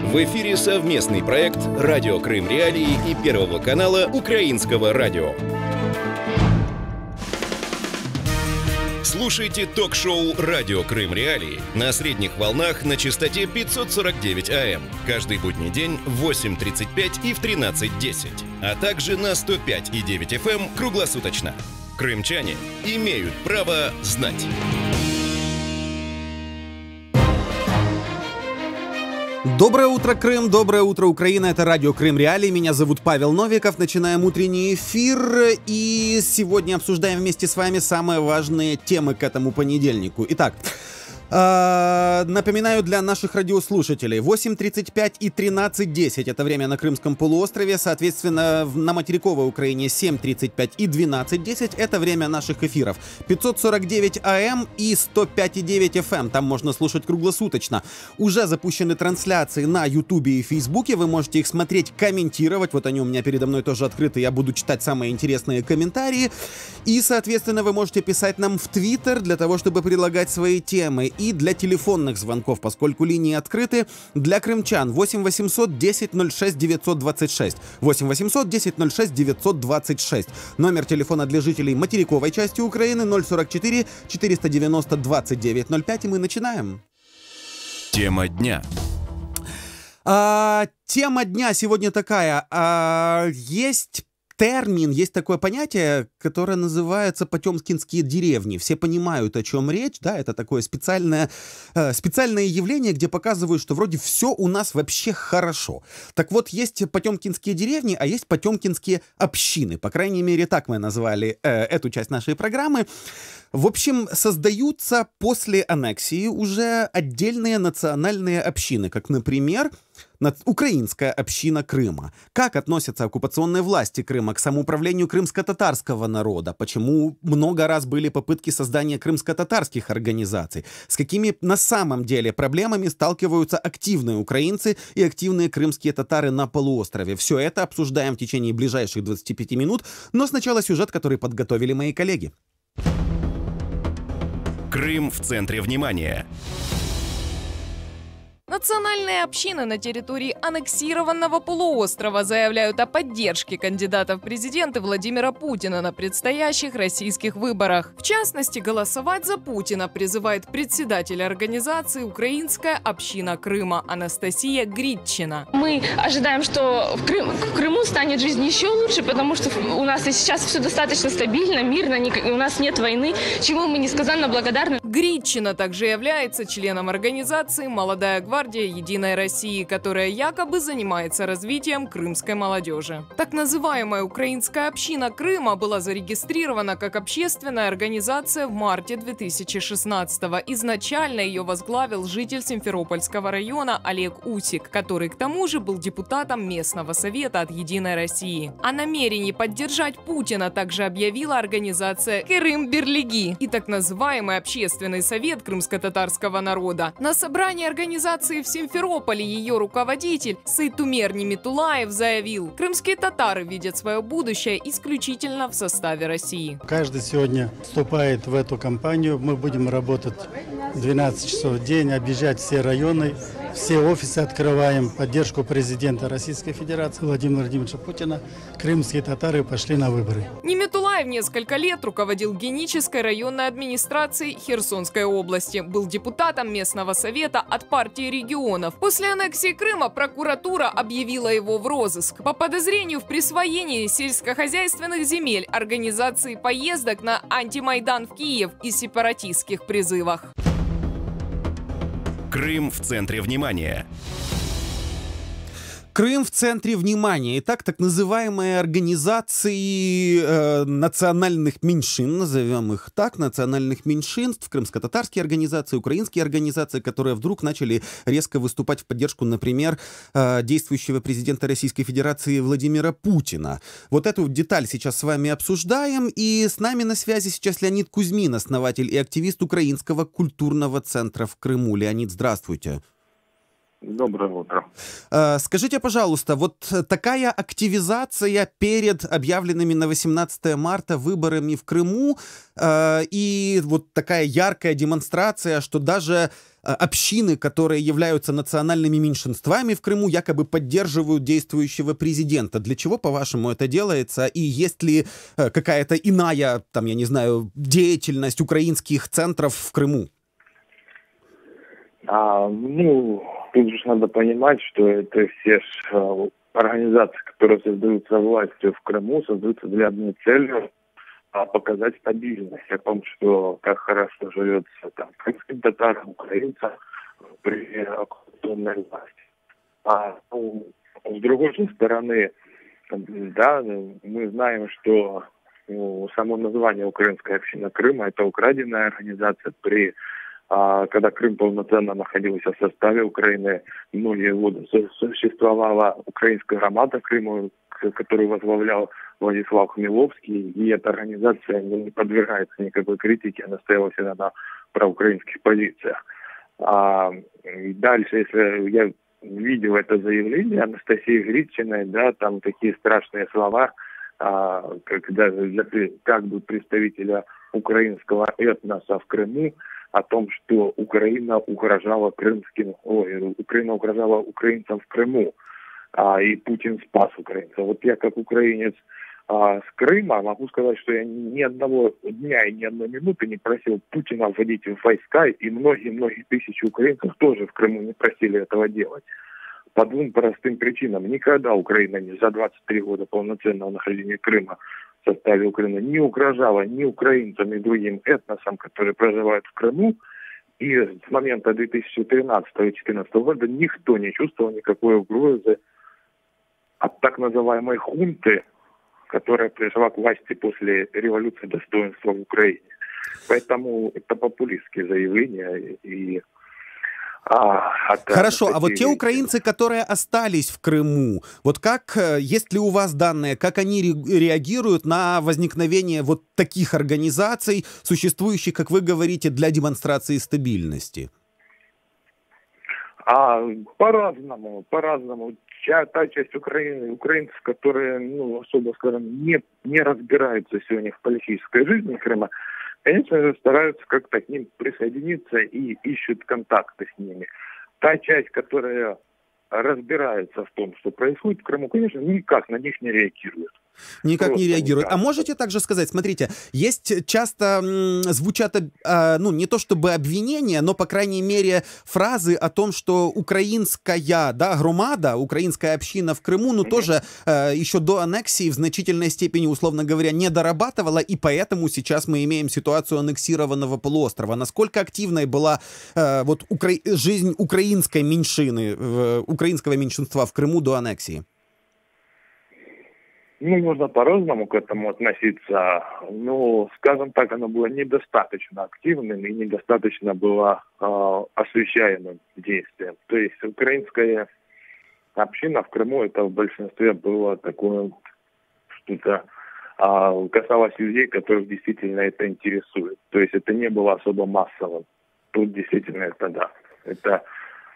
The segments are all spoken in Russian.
В эфире совместный проект «Радио Крым Реалии» и Первого канала Украинского радио. Слушайте ток-шоу «Радио Крым Реалии» на средних волнах на частоте 549 АМ каждый будний день в 8:35 и в 13:10, а также на 105,9 FM круглосуточно. Крымчане имеют право знать. Доброе утро, Крым! Доброе утро, Украина! Это радио Крым Реалии. Меня зовут Павел Новиков. Начинаем утренний эфир. И сегодня обсуждаем вместе с вами самые важные темы к этому понедельнику. Итак, напоминаю для наших радиослушателей: 8:35 и 13:10 это время на Крымском полуострове. Соответственно, на материковой Украине 7:35 и 12:10 это время наших эфиров. 549 АМ и 105,9 FM. Там можно слушать круглосуточно. Уже запущены трансляции на Ютубе и Фейсбуке. Вы можете их смотреть, комментировать. Вот они у меня передо мной тоже открыты. Я буду читать самые интересные комментарии. И, соответственно, вы можете писать нам в Твиттер для того, чтобы предлагать свои темы. И для телефонных звонков, поскольку линии открыты, для крымчан 8 800 10 06 926. 8 800 10 06 926. Номер телефона для жителей материковой части Украины 044 490 29 05. И мы начинаем. Тема дня. Тема дня сегодня такая. Есть термин, есть такое понятие, которое называется потемкинские деревни. Все понимают, о чем речь, да, это такое специальное явление, где показывают, что вроде все у нас вообще хорошо. Так вот, есть потемкинские деревни, а есть потемкинские общины. По крайней мере, так мы назвали эту часть нашей программы. В общем, создаются после аннексии уже отдельные национальные общины, как, например, украинская община Крыма. Как относятся оккупационные власти Крыма к самоуправлению крымско-татарского народа? Почему много раз были попытки создания крымско-татарских организаций? С какими на самом деле проблемами сталкиваются активные украинцы и активные крымские татары на полуострове? Все это обсуждаем в течение ближайших 25 минут, но сначала сюжет, который подготовили мои коллеги. Крым в центре внимания. Национальные общины на территории аннексированного полуострова заявляют о поддержке кандидата в президенты Владимира Путина на предстоящих российских выборах. В частности, голосовать за Путина призывает председатель организации «Украинская община Крыма» Анастасия Гридчина. Мы ожидаем, что в Крыму станет жизнь еще лучше, потому что у нас и сейчас все достаточно стабильно, мирно, у нас нет войны, чему мы несказанно благодарны. Гридчина также является членом организации «Молодая гвардия Единой России», которая якобы занимается развитием крымской молодежи. Так называемая украинская община Крыма была зарегистрирована как общественная организация в марте 2016-го. Изначально ее возглавил житель Симферопольского района Олег Усик, который к тому же был депутатом местного совета от Единой России. О намерении поддержать Путина также объявила организация Кырым-Бирлиги и так называемый общественный совет крымско-татарского народа. На собрании организации в Симферополе ее руководитель Сайтумер Немитулаев заявил: крымские татары видят свое будущее исключительно в составе России. Каждый сегодня вступает в эту кампанию. Мы будем работать 12 часов в день, объезжать все районы, все офисы открываем, поддержку президента Российской Федерации Владимира Владимировича Путина. Крымские татары пошли на выборы. Немитулаев несколько лет руководил Генической районной администрацией Херсонской области, был депутатом местного совета от партии регионов. После аннексии Крыма прокуратура объявила его в розыск по подозрению в присвоении сельскохозяйственных земель, организации поездок на антимайдан в Киев и сепаратистских призывах. Крым в центре внимания. Крым в центре внимания. Итак, так называемые организации национальных меньшин, назовем их так, национальных меньшинств, крымско-татарские организации, украинские организации, которые вдруг начали резко выступать в поддержку, например, действующего президента Российской Федерации Владимира Путина. Вот эту деталь сейчас с вами обсуждаем, и с нами на связи сейчас Леонид Кузьмин, основатель и активист Украинского культурного центра в Крыму. Леонид, здравствуйте. Доброе утро. Скажите, пожалуйста, вот такая активизация перед объявленными на 18 марта выборами в Крыму и вот такая яркая демонстрация, что даже общины, которые являются национальными меньшинствами в Крыму, якобы поддерживают действующего президента. Для чего, по-вашему, это делается? И есть ли какая-то иная, там, я не знаю, деятельность украинских центров в Крыму? Тут же надо понимать, что это все организации, которые создаются властью в Крыму, создаются для одной цели – показать стабильность, о том, что как хорошо живется там крымским татарам, украинцам при оккупационной власти. С другой же стороны, да, мы знаем, что само название «Украинская община Крыма» – это украденная организация когда Крым полноценно находился в составе Украины, многие годы существовала украинская громада Крыма, которую возглавлял Владислав Хмеловский, и эта организация не подвергается никакой критике, она стояла всегда на проукраинских позициях. Дальше, если я видел это заявление Анастасии Гритчиной, да, там такие страшные слова, когда как бы представителя украинского этноса в Крыму, о том, что Украина угрожала украинцам в Крыму, и Путин спас украинцев. Вот я как украинец с Крыма могу сказать, что я ни одного дня и ни одной минуты не просил Путина вводить в войска, и многие-многие тысячи украинцев тоже в Крыму не просили этого делать. По двум простым причинам. Никогда Украина за 23 года полноценного нахождения Крыма в составе Украины не угрожала ни украинцам, ни другим этносам, которые проживают в Крыму. И с момента 2013-2014 года никто не чувствовал никакой угрозы от так называемой хунты, которая пришла к власти после революции достоинства в Украине. Поэтому это популистские заявления и Хорошо, а вот те украинцы, которые остались в Крыму, вот как, есть ли у вас данные, как они реагируют на возникновение вот таких организаций, существующих, как вы говорите, для демонстрации стабильности? По-разному. Та часть Украины, украинцев, которые, особо, скажем, не разбираются сегодня в политической жизни Крыма, конечно же, стараются как-то к ним присоединиться и ищут контакты с ними. Та часть, которая разбирается в том, что происходит в Крыму, конечно, никак на них не реагирует. Никак Просто не реагирует. никак. А можете также сказать, смотрите, есть часто звучат, не то чтобы обвинения, но, по крайней мере, фразы о том, что украинская, громада, украинская община в Крыму, тоже еще до аннексии в значительной степени, условно говоря, не дорабатывала, и поэтому сейчас мы имеем ситуацию аннексированного полуострова. Насколько активной была жизнь украинской меньшины, украинского меньшинства в Крыму до аннексии? Можно по-разному к этому относиться. Скажем так, оно было недостаточно активным и недостаточно было освещаемым действием. То есть украинская община в Крыму, это в большинстве было такое что-то, касалось людей, которых действительно это интересует. То есть это не было особо массовым. Тут действительно это да. Это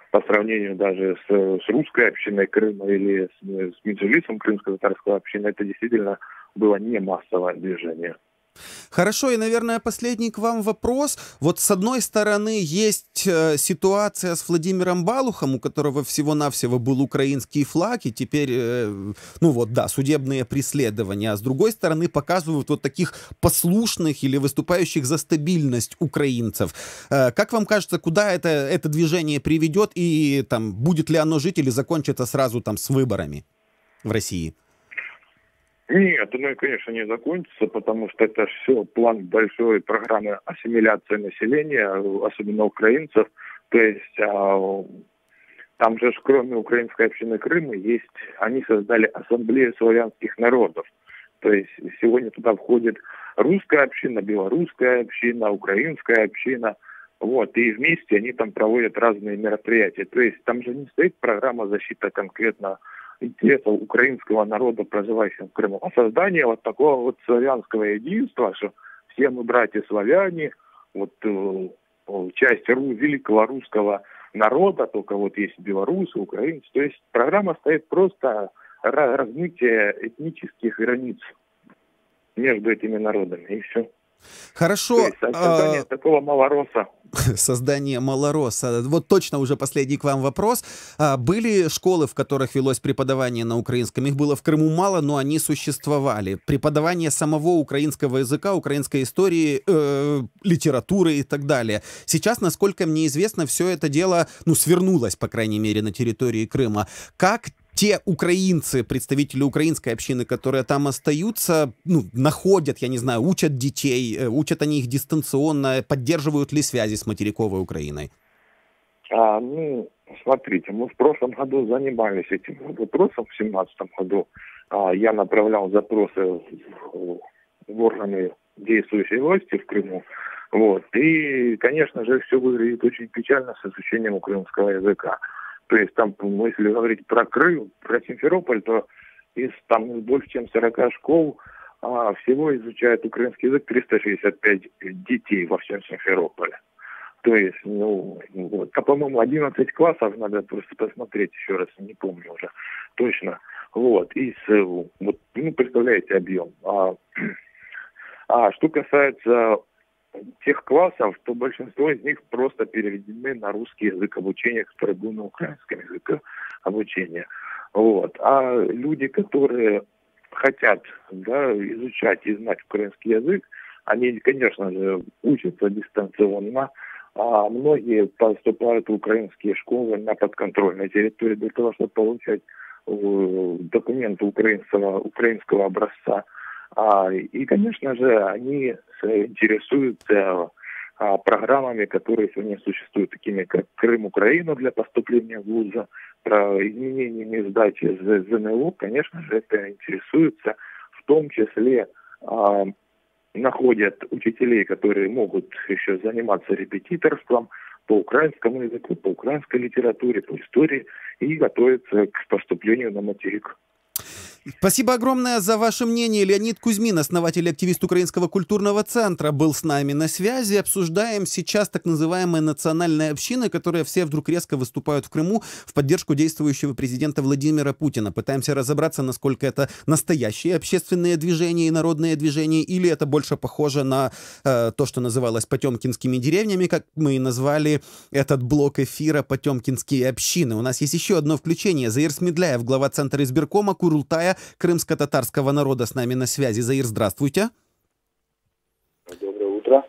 по сравнению даже с русской общиной Крыма или с меджлисом крымско-татарского общины, это действительно было не массовое движение. Хорошо, и, наверное, последний к вам вопрос. Вот с одной стороны есть ситуация с Владимиром Балухом, у которого всего-навсего был украинский флаг, и теперь, судебные преследования. А с другой стороны показывают вот таких послушных или выступающих за стабильность украинцев. Как вам кажется, куда это движение приведет, и там будет ли оно жить или закончится сразу там с выборами в России? Нет, конечно, не закончится, потому что это все план большой программы ассимиляции населения, особенно украинцев. То есть там же, кроме украинской общины Крыма, они создали ассамблею славянских народов. То есть сегодня туда входит русская община, белорусская община, украинская община. И вместе они там проводят разные мероприятия. То есть там же не стоит программа защиты конкретно интересов украинского народа, проживающего в Крыму, а создание вот такого славянского единства, что все мы братья-славяне, часть великого русского народа, только есть белорусы, украинцы. То есть программа стоит просто размытие этнических границ между этими народами, и все. Хорошо. То есть создание такого малороса. Создание малороса. Вот точно уже последний к вам вопрос. Были школы, в которых велось преподавание на украинском? Их было в Крыму мало, но они существовали. Преподавание самого украинского языка, украинской истории, литературы и так далее. Сейчас, насколько мне известно, все это дело, свернулось, по крайней мере, на территории Крыма. Как те украинцы, представители украинской общины, которые там остаются, находят, я не знаю, учат детей, учат они их дистанционно, поддерживают ли связи с материковой Украиной? Смотрите, мы в прошлом году занимались этим вопросом, в 2017 году. Я направлял запросы в органы действующей власти в Крыму. Вот. И, конечно же, все выглядит очень печально с изучением украинского языка. То есть там, если говорить про Крым, про Симферополь, то из там больше чем 40 школ всего изучают украинский язык 365 детей во всем Симферополе. То есть, по-моему, 11 классов, надо просто посмотреть еще раз, не помню уже точно. Вот, представляете объем. Что касается тех классов, то большинство из них просто переведены на русский язык обучения, который был на украинском языке обучения. Вот. А люди, которые хотят изучать и знать украинский язык, они, конечно же, учатся дистанционно, а многие поступают в украинские школы на подконтрольной территории для того, чтобы получать документы украинского образца. И, конечно же, они интересуются программами, которые сегодня существуют, такими как Крым-Украина для поступления в вузы, про изменениями сдачи ЗНО, конечно же, это интересуются, в том числе находят учителей, которые могут еще заниматься репетиторством по украинскому языку, по украинской литературе, по истории и готовятся к поступлению на материк. Спасибо огромное за ваше мнение. Леонид Кузьмин, основатель и активист Украинского культурного центра, был с нами на связи. Обсуждаем сейчас так называемые национальные общины, которые все вдруг резко выступают в Крыму в поддержку действующего президента Владимира Путина. Пытаемся разобраться, насколько это настоящие общественные движения и народные движения, или это больше похоже на то, что называлось потемкинскими деревнями, как мы и назвали этот блок эфира «Потемкинские общины». У нас есть еще одно включение. Заир Смедляев, глава Центра избиркома Курултая крымско-татарского народа, с нами на связи. Заир, здравствуйте. Доброе утро.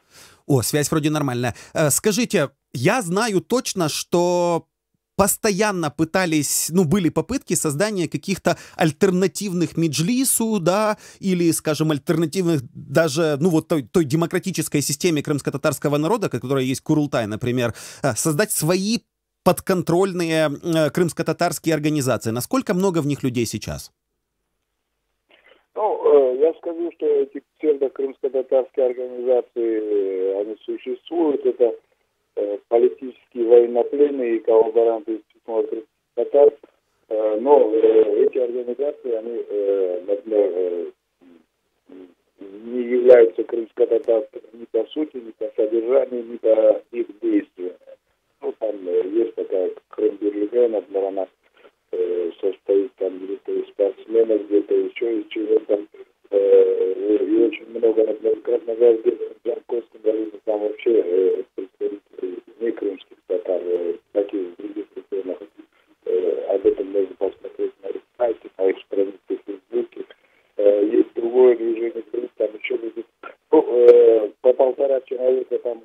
Связь вроде нормальная. Скажите, я знаю точно, что постоянно пытались, были попытки создания каких-то альтернативных меджлису, или, скажем, альтернативных даже, той демократической системе крымско-татарского народа, которая есть Курултай, например, создать свои подконтрольные крымско-татарские организации. Насколько много в них людей сейчас? Я скажу, что эти псевдо-крымско-татарские организации, они существуют. Это политические военнопленные и коллаборанты из числа крымских татар. Но эти организации, они, например, не являются крымско-татарскими ни по сути, ни по содержанию, ни по их действиям. Там есть такая Крым-Берлига, например, она состоит там где-то из спортсменов, где-то еще из чего-то. И очень много, например, в Краснодарском, Жарковском районе, там вообще представители не крымских татар, таких других регионах. Об этом можно посмотреть на их сайте, на их странице в Фейсбуке. Есть другое движение, там еще будет по 1,5 человека там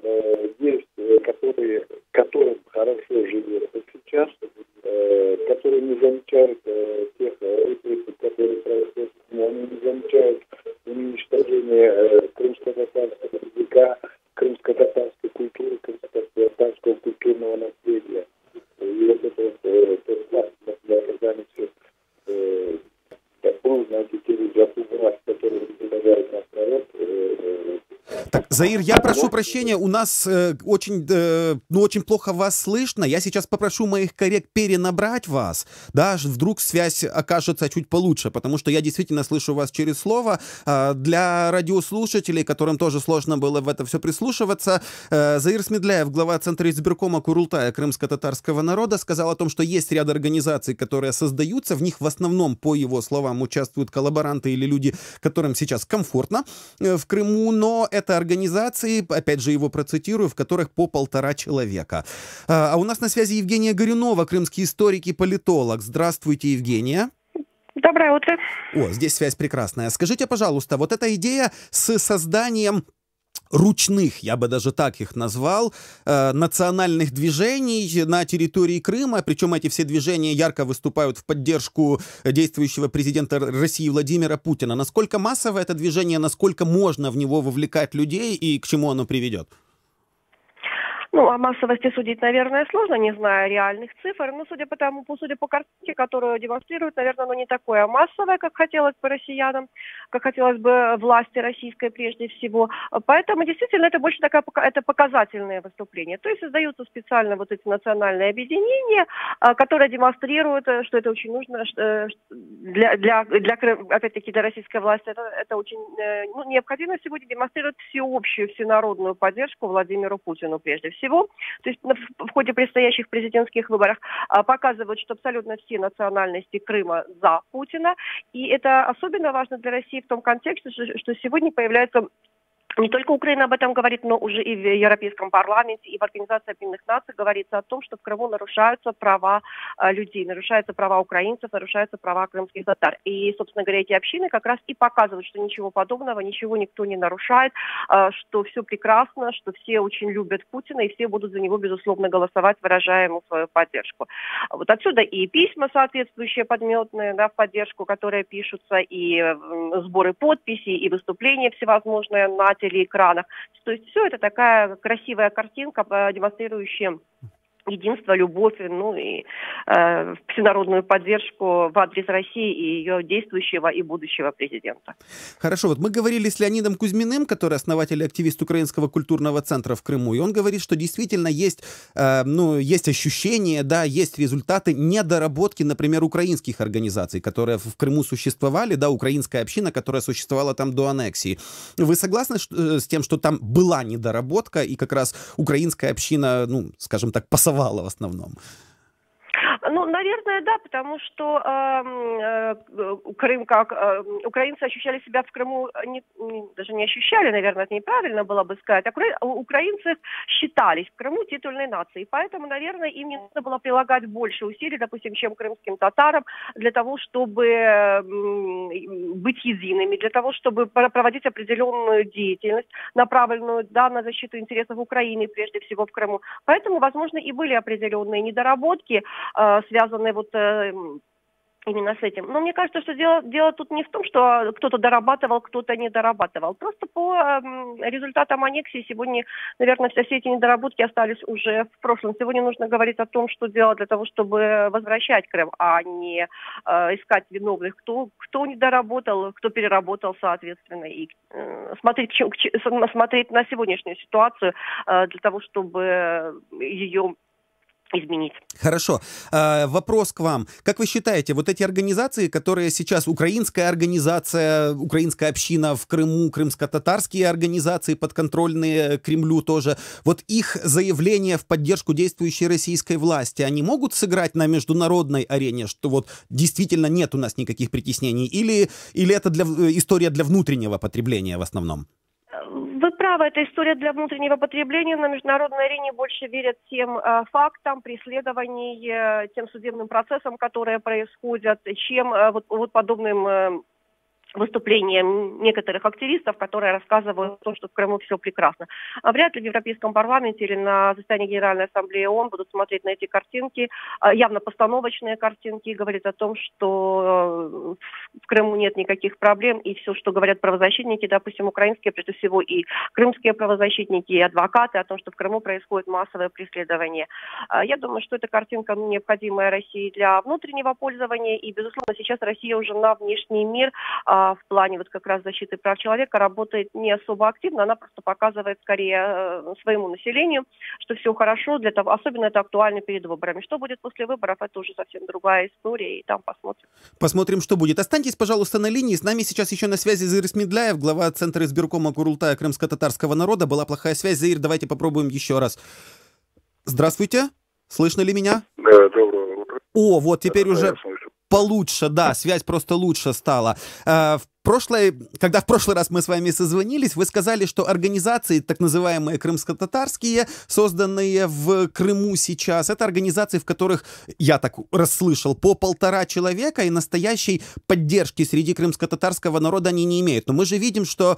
есть, которым хорошо живется сейчас, которые не замечают тех репрессий, которые происходят, они не замечают уничтожение крымско-татарского языка, крымско-татарской культуры, крымско-татарского культурного наследия. И вот это тот класс, когда они все знаете, те люди, которые представляют наш народ. Заир, я прошу прощения, у нас очень плохо вас слышно. Я сейчас попрошу моих коллег перенабрать вас, да, вдруг связь окажется чуть получше, потому что я действительно слышу вас через слово. Для радиослушателей, которым тоже сложно было в это все прислушиваться, Заир Смедляев, глава Центра избиркома Курултая крымско-татарского народа, сказал о том, что есть ряд организаций, которые создаются, в них в основном, по его словам, участвуют коллаборанты или люди, которым сейчас комфортно в Крыму, но это организации, опять же его процитирую, в которых по 1,5 человека. А у нас на связи Евгения Горюнова, крымский историк и политолог. Здравствуйте, Евгения. Доброе утро. О, здесь связь прекрасная. Скажите, пожалуйста, вот эта идея с созданием ручных, я бы даже так их назвал, национальных движений на территории Крыма, причем эти все движения ярко выступают в поддержку действующего президента России Владимира Путина. Насколько массово это движение, насколько можно в него вовлекать людей и к чему оно приведет? Ну, о массовости судить, наверное, сложно, не зная реальных цифр, но судя по картинке, которую демонстрируют, наверное, оно не такое массовое, как хотелось бы россиянам, как хотелось бы власти российской прежде всего. Поэтому, действительно, это больше это показательное выступление. То есть создаются специально вот эти национальные объединения, которые демонстрируют, что это очень нужно опять-таки, для российской власти. Это очень необходимо сегодня демонстрировать всеобщую, всенародную поддержку Владимиру Путину прежде всего. То есть в ходе предстоящих президентских выборов показывают, что абсолютно все национальности Крыма за Путина. И это особенно важно для России в том контексте, что сегодня появляется... Не только Украина об этом говорит, но уже и в Европейском парламенте, и в Организации Объединенных Наций говорится о том, что в Крыму нарушаются права людей, нарушаются права украинцев, нарушаются права крымских татар. И, собственно говоря, эти общины как раз и показывают, что ничего подобного, ничего никто не нарушает, что все прекрасно, что все очень любят Путина, и все будут за него, безусловно, голосовать, выражая ему свою поддержку. Вот отсюда и письма соответствующие, подметные, да, в поддержку, которые пишутся, и сборы подписей, и выступления всевозможные на телеэкранах. То есть все это такая красивая картинка, демонстрирующая единство, любовь, ну и всенародную поддержку в адрес России и ее действующего и будущего президента. Хорошо, вот мы говорили с Леонидом Кузьминым, который основатель и активист Украинского культурного центра в Крыму, и он говорит, что действительно есть, есть ощущения, да, есть результаты недоработки, например, украинских организаций, которые в Крыму существовали, да, украинская община, которая существовала там до аннексии. Вы согласны с тем, что там была недоработка, и как раз украинская община, ну, скажем так, пасовала в основном? Ну, наверное, да, потому что Крым, украинцы ощущали себя в Крыму, даже не ощущали, наверное, это неправильно было бы сказать, украинцы считались в Крыму титульной нацией, поэтому, наверное, им не нужно было прилагать больше усилий, допустим, чем крымским татарам, для того, чтобы быть едиными, для того, чтобы проводить определенную деятельность, направленную, да, на защиту интересов Украины, прежде всего в Крыму. Поэтому, возможно, и были определенные недоработки, связанные вот именно с этим. Но мне кажется, что дело тут не в том, что кто-то дорабатывал, кто-то не дорабатывал. Просто по результатам аннексии сегодня, наверное, все эти недоработки остались уже в прошлом. Сегодня нужно говорить о том, что делать для того, чтобы возвращать Крым, а не искать виновных, кто не доработал, кто переработал, соответственно, и смотреть на сегодняшнюю ситуацию для того, чтобы ее изменить. Хорошо. Вопрос к вам. Как вы считаете, вот эти организации, которые сейчас, украинская организация, украинская община в Крыму, крымско-татарские организации, подконтрольные Кремлю тоже, вот их заявления в поддержку действующей российской власти, они могут сыграть на международной арене, что вот действительно нет у нас никаких притеснений? Или это история для внутреннего потребления в основном? Вы правы, это история для внутреннего потребления. На международной арене больше верят тем фактам, преследований, тем судебным процессам, которые происходят, чем вот подобным выступлениям некоторых активистов, которые рассказывают о том, что в Крыму все прекрасно. А вряд ли в Европейском парламенте или на заседании Генеральной Ассамблеи ООН будут смотреть на эти картинки, явно постановочные картинки, и говорить о том, что в Крыму нет никаких проблем, и все, что говорят правозащитники, допустим, украинские, прежде всего, и крымские правозащитники, и адвокаты, о том, что в Крыму происходит массовое преследование. Я думаю, что эта картинка необходимая России для внутреннего пользования, и, безусловно, сейчас Россия уже на внешний мир в плане вот как раз защиты прав человека работает не особо активно, она просто показывает скорее своему населению, что все хорошо, для того, особенно это актуально перед выборами. Что будет после выборов, это уже совсем другая история, и там посмотрим. Посмотрим, что будет. Останьтесь, пожалуйста, на линии. С нами сейчас еще на связи Заир Исмедляев, глава Центра избиркома Курултая крымско-татарского народа. Была плохая связь. Заир, давайте попробуем еще раз. Здравствуйте. Слышно ли меня? Да, доброе утро. О, вот теперь Да, уже я слышу. получше, да, связь просто лучше стала. Когда в прошлый раз мы с вами созвонились, вы сказали, что организации, так называемые крымско-татарские, созданные в Крыму сейчас, это организации, в которых, я так расслышал, по 1,5 человека, и настоящей поддержки среди крымско-татарского народа они не имеют. Но мы же видим, что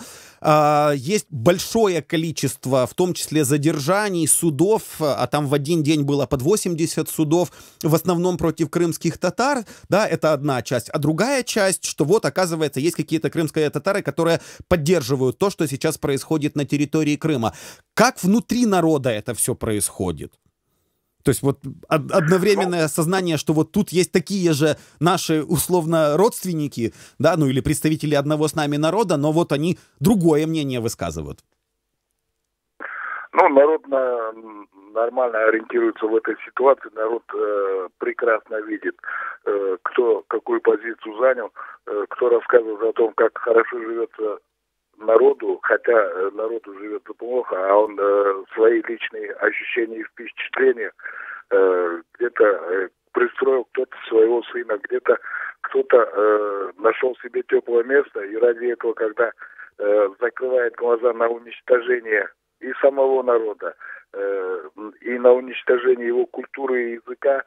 есть большое количество, в том числе задержаний, судов, а там в один день было под 80 судов, в основном против крымских татар, да, это одна часть. А другая часть, что вот, оказывается, есть какие-то крымские татары, которые поддерживают то, что сейчас происходит на территории Крыма. Как внутри народа это все происходит? То есть вот одновременное сознание, что вот тут есть такие же наши, условно, родственники, да, ну или представители одного с нами народа, но вот они другое мнение высказывают. Ну, народ нормально ориентируется в этой ситуации, народ прекрасно видит, кто какую позицию занял, кто рассказывает о том, как хорошо живется народу, хотя народу живется плохо, а он свои личные ощущения и впечатления где-то пристроил кто-то своего сына, где-то кто-то нашел себе теплое место, и ради этого, когда закрывает глаза на уничтожение и самого народа, и на уничтожение его культуры и языка,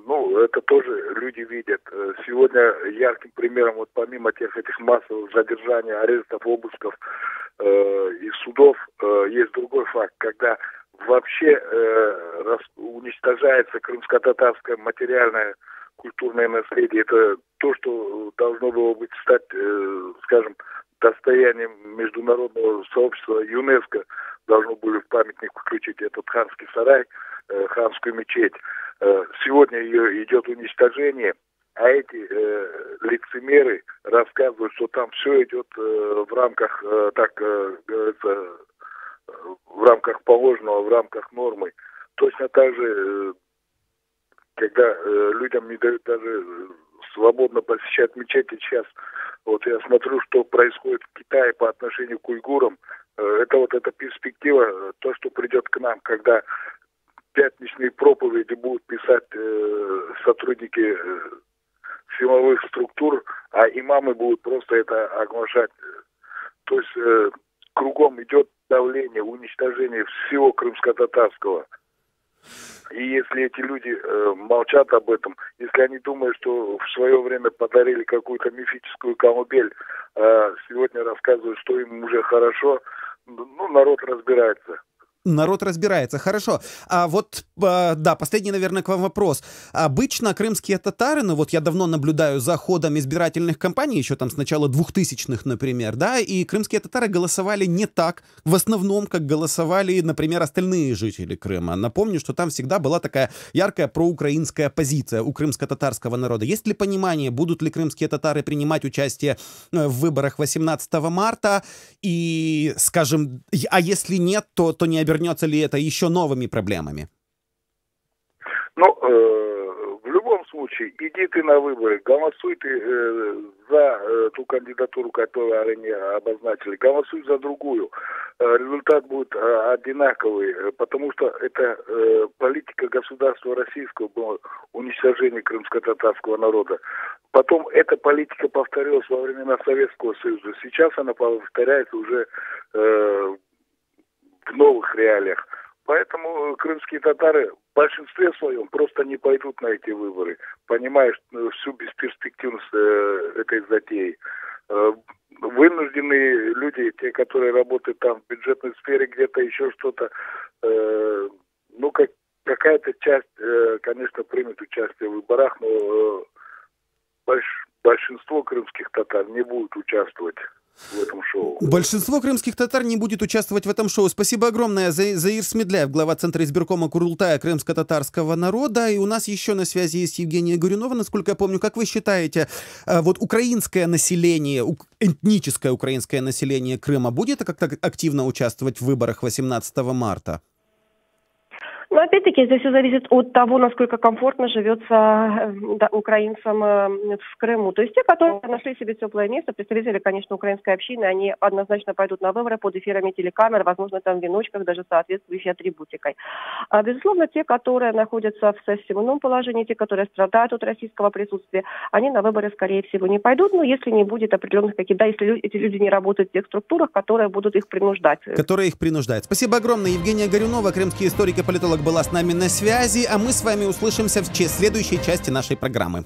ну, это тоже люди видят. Сегодня ярким примером, вот помимо этих массовых задержаний, арестов, обысков и судов, есть другой факт, когда вообще уничтожается крымско-татарское материальное культурное наследие. Это то, что должно было быть стать, скажем, достоянием международного сообщества. ЮНЕСКО должно были в памятник включить этот ханский сарай, ханскую мечеть. Сегодня ее идет уничтожение, а эти лицемеры рассказывают, что там все идет в рамках, так говорится, в рамках положенного, в рамках нормы. Точно так же, когда людям не дают даже свободно посещать мечети, сейчас вот я смотрю, что происходит в Китае по отношению к уйгурам. Это вот эта перспектива, то, что придет к нам, когда пятничные проповеди будут писать сотрудники силовых структур, а имамы будут просто это оглашать. То есть кругом идет давление, уничтожение всего крымско-татарского. И если эти люди молчат об этом, если они думают, что в свое время подарили какую-то мифическую колыбель, сегодня рассказывают, что им уже хорошо, ну, народ разбирается. Народ разбирается, хорошо. А вот, да, последний, наверное, к вам вопрос. Обычно крымские татары, ну вот я давно наблюдаю за ходом избирательных кампаний, еще там с начала 2000-х, например, да, и крымские татары голосовали не так, в основном, как голосовали, например, остальные жители Крыма. Напомню, что там всегда была такая яркая проукраинская позиция у крымско-татарского народа. Есть ли понимание, будут ли крымские татары принимать участие в выборах 18 марта, и, скажем, а если нет, то не обернется ли это еще новыми проблемами? Ну, в любом случае, иди ты на выборы, голосуй ты за ту кандидатуру, которую они обозначили, голосуй за другую. Результат будет одинаковый, потому что это политика государства российского была уничтожение крымско-татарского народа. Потом эта политика повторилась во времена Советского Союза. Сейчас она повторяется уже в новых реалиях. Поэтому крымские татары в большинстве своем просто не пойдут на эти выборы, понимая всю бесперспективность этой затеи. Вынужденные люди, те, которые работают там в бюджетной сфере, где-то еще что-то, ну, какая-то часть, конечно, примет участие в выборах, но большинство крымских татар не будет участвовать. в этом шоу. Большинство крымских татар не будет участвовать в этом шоу. Спасибо огромное. Заир Смедляев, глава Центра избиркома Курултая крымско-татарского народа. И у нас еще на связи есть Евгения Горюнова, насколько я помню. Как вы считаете, вот украинское население, этническое украинское население Крыма будет как-то активно участвовать в выборах 18 марта? Но опять-таки здесь все зависит от того, насколько комфортно живется украинцам в Крыму. То есть те, которые нашли себе теплое место, представители, конечно, украинской общины, они однозначно пойдут на выборы под эфирами телекамер, возможно, там в веночках, даже соответствующей атрибутикой. А, безусловно, те, которые находятся в совсем ином положении, те, которые страдают от российского присутствия, они на выборы, скорее всего, не пойдут, но если не будет определенных каких-то, если эти люди не работают в тех структурах, которые будут их принуждать. Которые их принуждают. Спасибо огромное. Евгения Горюнова, крымский историк и политолог, была с нами на связи, а мы с вами услышимся в следующей части нашей программы.